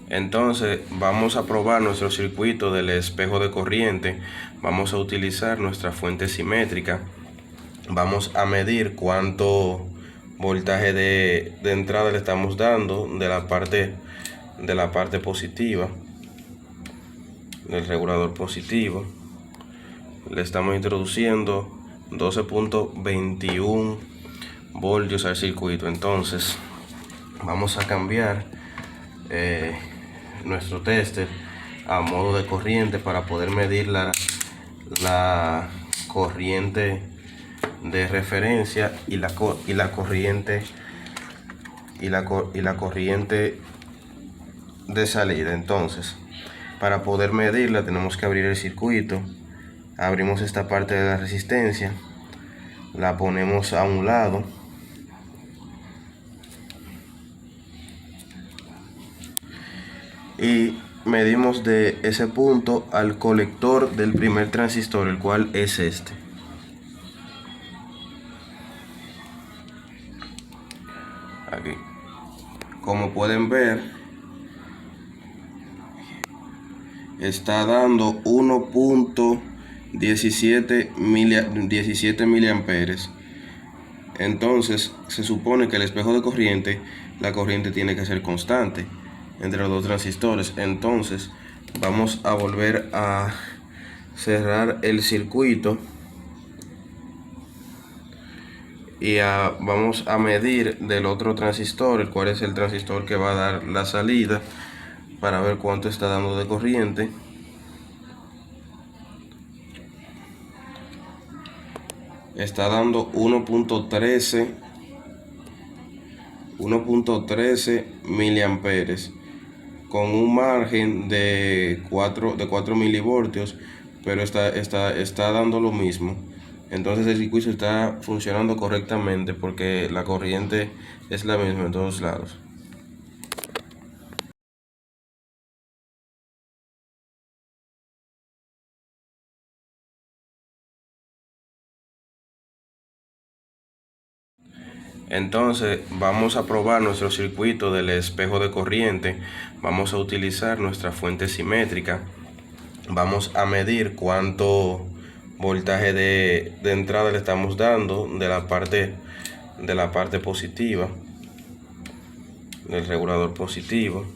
Entonces vamos a probar nuestro circuito del espejo de corriente. Vamos a utilizar nuestra fuente simétrica. Vamos a medir cuánto voltaje de entrada le estamos dando de la parte positiva del regulador positivo. Le estamos introduciendo 12.21 voltios al circuito. Entonces vamos a cambiar nuestro tester a modo de corriente para poder medir la corriente de referencia y la corriente de salida. Entonces, para poder medirla tenemos que abrir el circuito. Abrimos esta parte de la resistencia, la ponemos a un lado y medimos de ese punto al colector del primer transistor, el cual es este. Aquí, como pueden ver, está dando 1.17 miliamperes. Entonces se supone que el espejo de corriente, la corriente tiene que ser constante entre los dos transistores. Entonces vamos a volver a cerrar el circuito y vamos a medir del otro transistor, el cual es el transistor que va a dar la salida, para ver cuánto está dando de corriente. Está dando 1.13 miliamperes con un margen de 4 milivoltios, pero está dando lo mismo. Entonces el circuito está funcionando correctamente porque la corriente es la misma en todos lados. Entonces vamos a probar nuestro circuito del espejo de corriente. Vamos a utilizar nuestra fuente simétrica. Vamos a medir cuánto voltaje de entrada le estamos dando de la parte positiva del regulador positivo.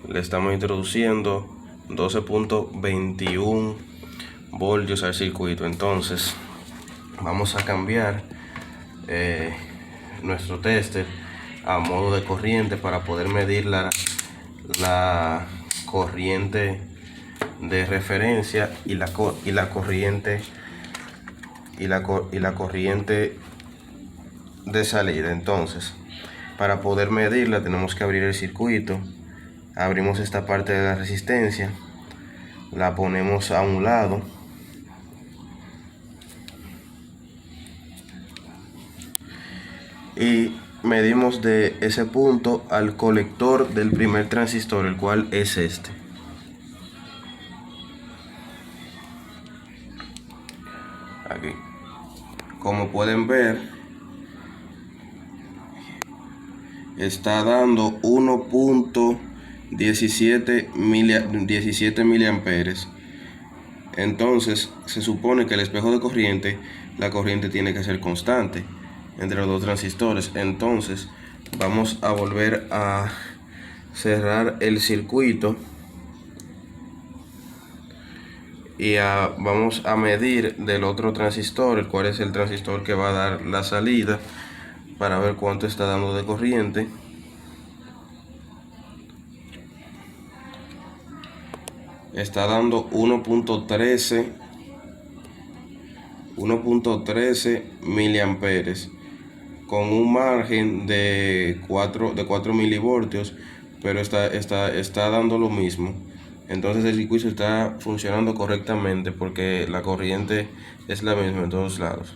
Le estamos introduciendo 12.21 voltios al circuito. Entonces vamos a cambiar nuestro tester a modo de corriente para poder medir la corriente de referencia y la corriente de salida. Entonces, para poder medirla tenemos que abrir el circuito. Abrimos esta parte de la resistencia, la ponemos a un lado y medimos de ese punto al colector del primer transistor, el cual es este. Aquí, como pueden ver, está dando 1.17 miliamperes. Entonces se supone que el espejo de corriente, la corriente tiene que ser constante entre los dos transistores. Entonces vamos a volver a cerrar el circuito y vamos a medir del otro transistor, el cual es el transistor que va a dar la salida, para ver cuánto está dando de corriente. Está dando 1.13 miliamperes con un margen de 4 milivoltios, pero está dando lo mismo. Entonces el circuito está funcionando correctamente porque la corriente es la misma en todos lados.